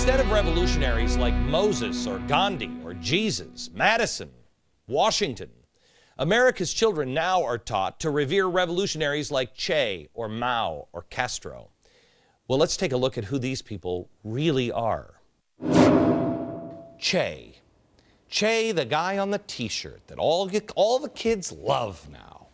Instead of revolutionaries like Moses or Gandhi or Jesus, Madison, Washington, America's children now are taught to revere revolutionaries like Che or Mao or Castro. Well, let's take a look at who these people really are. Che. Che, the guy on the t-shirt that all the kids love now.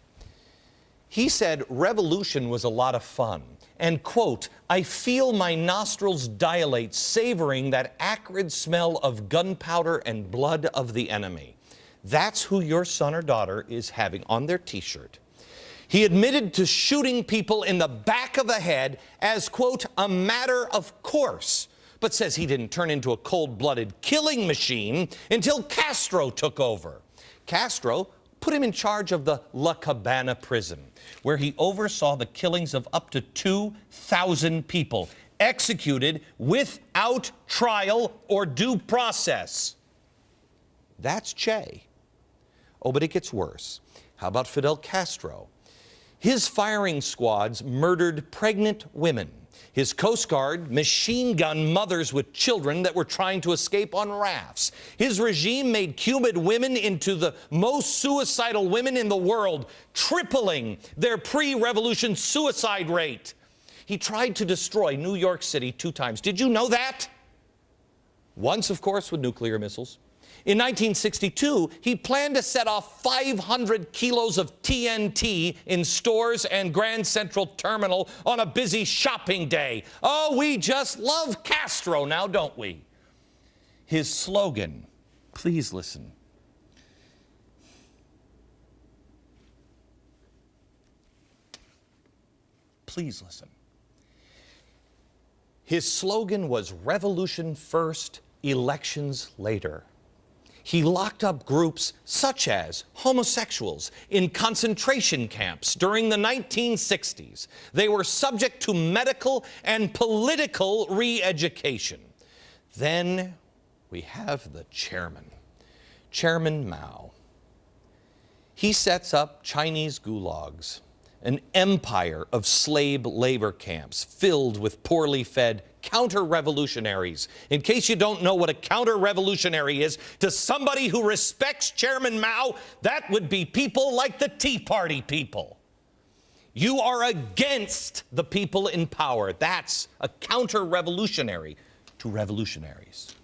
He said revolution was a lot of fun. And, quote, I feel my nostrils dilate, savoring that acrid smell of gunpowder and blood of the enemy. That's who your son or daughter is having on their t-shirt. He admitted to shooting people in the back of the head as, quote, a matter of course, but says he didn't turn into a cold-blooded killing machine until Castro took over. Castro put him in charge of the La Cabana prison, where he oversaw the killings of up to 2,000 people, executed without trial or due process. That's Che. Oh, but it gets worse. How about Fidel Castro? His firing squads murdered pregnant women. His Coast Guard machine gun mothers with children that were trying to escape on rafts. His regime made Cuban women into the most suicidal women in the world, tripling their pre-revolution suicide rate. He tried to destroy New York City 2 times. Did you know that? Once, of course, with nuclear missiles. In 1962, he planned to set off 500 kilos of TNT in stores and Grand Central Terminal on a busy shopping day. Oh, we just love Castro now, don't we? His slogan, please listen. Please listen. His slogan was revolution first, elections later. He locked up groups such as homosexuals in concentration camps during the 1960s. They were subject to medical and political re-education. Then we have the chairman, Chairman Mao. He sets up Chinese gulags, an empire of slave labor camps filled with poorly fed counter-revolutionaries. In case you don't know what a counter-revolutionary is, to somebody who respects Chairman Mao, that would be people like the Tea Party people. You are against the people in power. That's a counter-revolutionary to revolutionaries.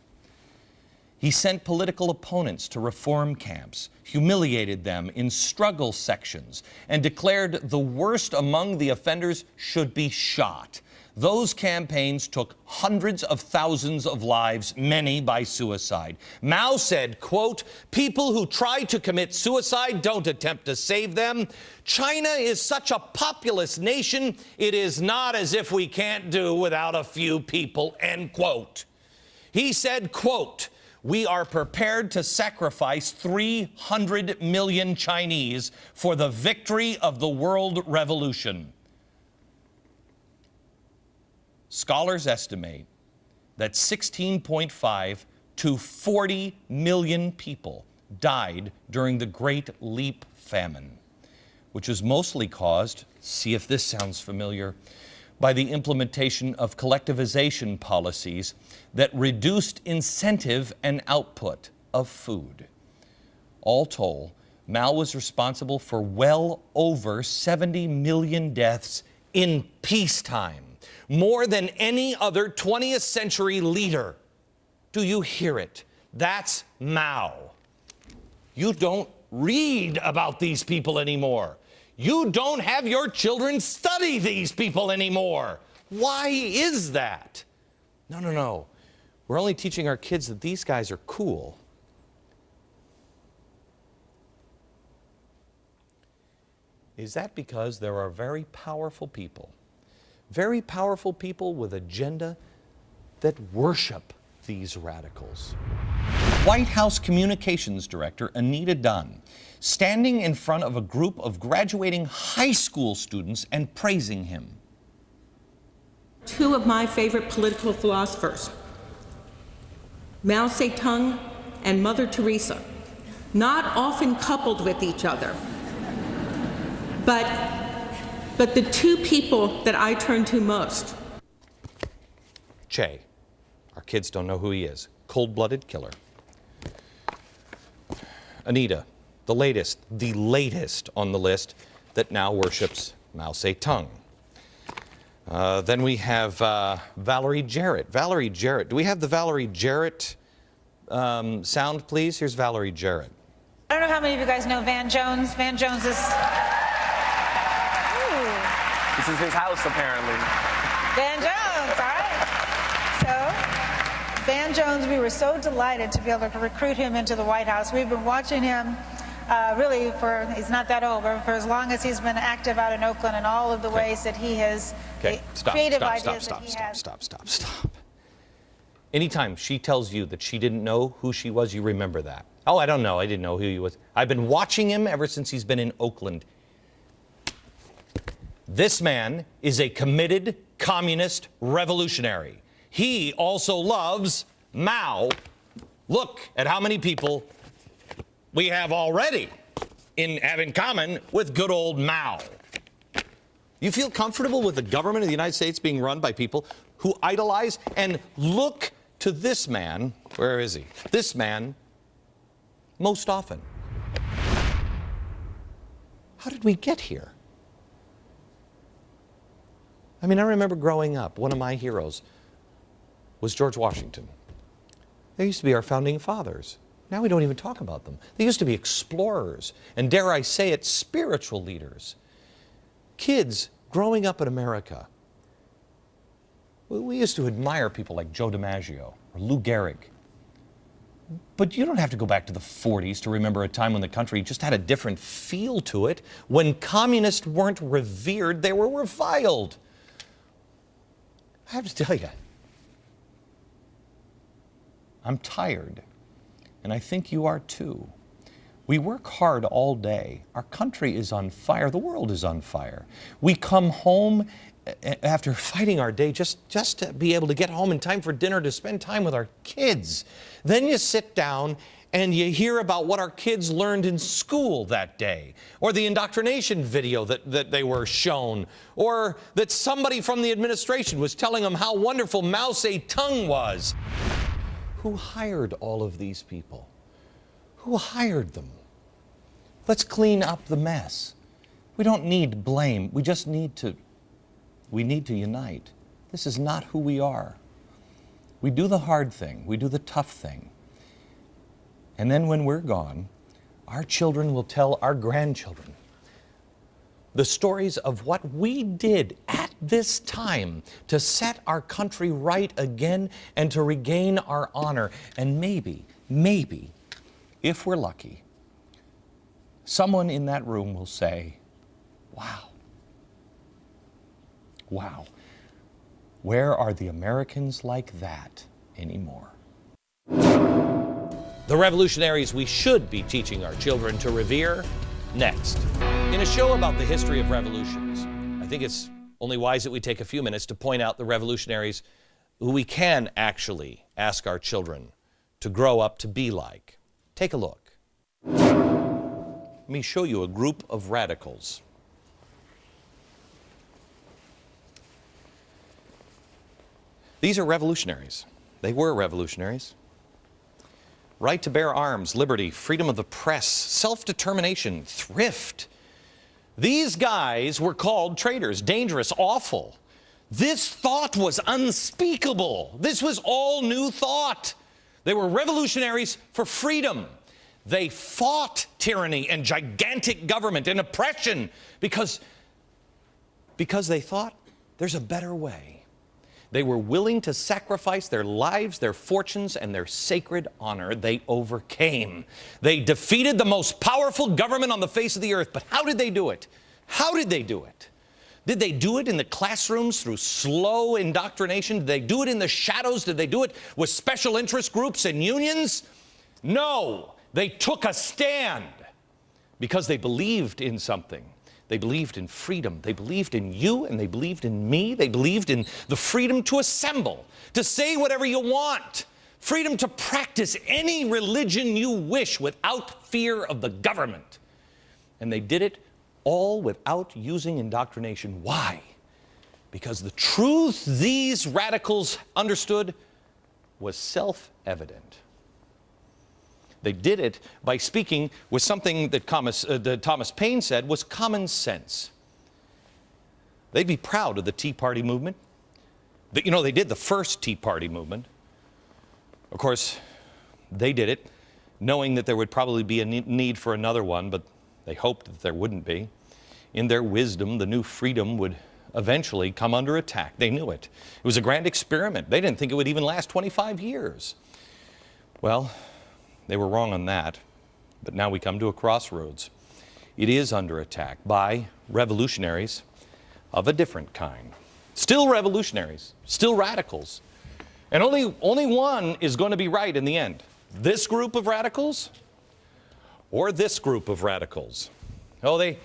He sent political opponents to reform camps, humiliated them in struggle sections, and declared the worst among the offenders should be shot. Those campaigns took hundreds of thousands of lives, many by suicide. Mao said, quote, people who try to commit suicide don't attempt to save them. China is such a populous nation, it is not as if we can't do without a few people, end quote. He said, quote, we are prepared to sacrifice 300 million Chinese for the victory of the world revolution. Scholars estimate that 16.5 to 40 million people died during the Great Leap famine, which was mostly caused, see if this sounds familiar, by the implementation of collectivization policies that reduced incentive and output of food. All told, Mao was responsible for well over 70 million deaths in peacetime, more than any other 20th century leader. Do you hear it? That's Mao. You don't read about these people anymore. You don't have your children study these people anymore. Why is that? No. We're only teaching our kids that these guys are cool. Is that because there are very powerful people with agenda that worship these radicals? White House Communications Director Anita Dunn, standing in front of a group of graduating high school students and praising him. 2 of my favorite political philosophers, Mao Zedong and Mother Teresa, not often coupled with each other, but the 2 people that I turn to most. Che. Our kids don't know who he is. Cold-blooded killer. Anita, the latest on the list that now worships Mao Zedong. Then we have Valerie Jarrett. Valerie Jarrett. Do we have the Valerie Jarrett sound, please? Here's Valerie Jarrett. I don't know how many of you guys know Van Jones. Van Jones is... Ooh. This is his house, apparently. Van Jones, all right. So, Van Jones, we were so delighted to be able to recruit him into the White House. We've been watching him really for, he's not that old, but for as long as he's been active out in Oakland and all of the ways that he has, creative ideas that he has. Stop. Anytime she tells you that she didn't know who she was, you remember that. Oh, I don't know. I didn't know who he was. I've been watching him ever since he's been in Oakland. This man is a committed communist revolutionary. He also loves Mao. Look at how many people we have already have in common with good old Mao. You feel comfortable with the government of the United States being run by people who idolize and look to this man, where is he? This man, most often. How did we get here? I mean, I remember growing up, one of my heroes was George Washington. They used to be our founding fathers. Now we don't even talk about them. They used to be explorers, and dare I say it, spiritual leaders. Kids growing up in America, we used to admire people like Joe DiMaggio or Lou Gehrig. But you don't have to go back to the 40s to remember a time when the country just had a different feel to it. When communists weren't revered, they were reviled. I have to tell you, I'm tired, and I think you are too. We work hard all day. Our country is on fire. The world is on fire. We come home after fighting our day just to be able to get home in time for dinner, to spend time with our kids. Then you sit down and you hear about what our kids learned in school that day, or the indoctrination video that they were shown, or that somebody from the administration was telling them how wonderful Mao Zedong was. Who hired all of these people? Who hired them? Let's clean up the mess. We don't need blame. We just need to unite. This is not who we are. We do the hard thing. We do the tough thing. And then when we're gone, our children will tell our grandchildren the stories of what we did at this time to set our country right again and to regain our honor. And maybe, if we're lucky, someone in that room will say, wow, where are the Americans like that anymore? The revolutionaries we should be teaching our children to revere, next. In a show about the history of revolutions, I think it's only wise that we take a few minutes to point out the revolutionaries who we can actually ask our children to grow up to be like. Take a look. Let me show you a group of radicals. These are revolutionaries. They were revolutionaries. Right to bear arms, liberty, freedom of the press, self-determination, thrift. These guys were called traitors, dangerous, awful. This thought was unspeakable. This was all new thought. They were revolutionaries for freedom. They fought tyranny and gigantic government and oppression because they thought there's a better way. They were willing to sacrifice their lives, their fortunes, and their sacred honor. They overcame. They defeated the most powerful government on the face of the earth. But how did they do it? How did they do it? Did they do it in the classrooms through slow indoctrination? Did they do it in the shadows? Did they do it with special interest groups and unions? No. They took a stand because they believed in something. They believed in freedom. They believed in you, and they believed in me. They believed in the freedom to assemble, to say whatever you want, freedom to practice any religion you wish without fear of the government. And they did it all without using indoctrination. Why? Because the truth these radicals understood was self-evident. They did it by speaking with something that Thomas Paine said was common sense. They'd be proud of the Tea Party movement. You know, they did the first Tea Party movement. Of course, they did it knowing that there would probably be a need for another one, but they hoped that there wouldn't be. In their wisdom, the new freedom would eventually come under attack. They knew it. It was a grand experiment. They didn't think it would even last 25 years. Well, they were wrong on that, but now we come to a crossroads. It is under attack by revolutionaries of a different kind. Still revolutionaries, still radicals. And only one is going to be right in the end. This group of radicals or this group of radicals. Oh,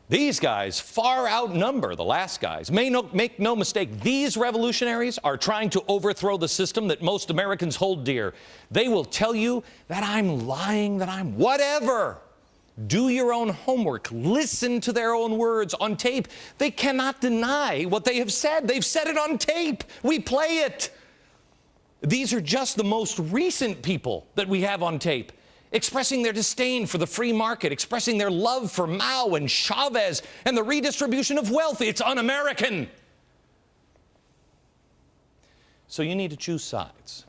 these guys far outnumber the last guys. Make no mistake, these revolutionaries are trying to overthrow the system that most Americans hold dear. They will tell you that I'm lying, that I'm whatever. Do your own homework. Listen to their own words on tape. They cannot deny what they have said. They've said it on tape. We play it. These are just the most recent people that we have on tape, expressing their disdain for the free market, expressing their love for Mao and Chavez and the redistribution of wealth. It's un-American. So you need to choose sides,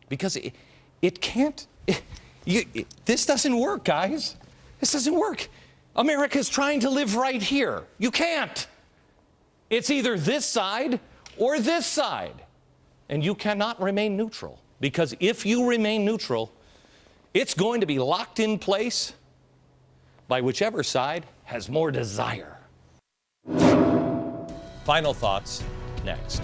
because it can't, this doesn't work, guys. This doesn't work. America's trying to live right here. You can't. It's either this side or this side. And you cannot remain neutral, because if you remain neutral, it's going to be locked in place by whichever side has more desire. Final thoughts next.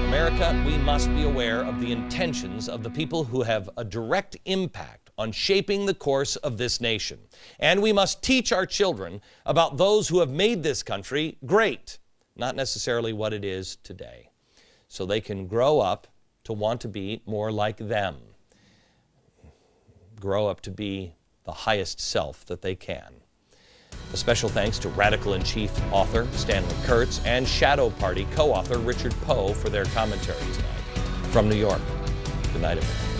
America, we must be aware of the intentions of the people who have a direct impact on shaping the course of this nation. And we must teach our children about those who have made this country great, not necessarily what it is today, so they can grow up to want to be more like them. Grow up to be the highest self that they can. A special thanks to Radical-in-Chief author Stanley Kurtz and Shadow Party co-author Richard Poe for their commentary tonight. From New York, good night, everyone.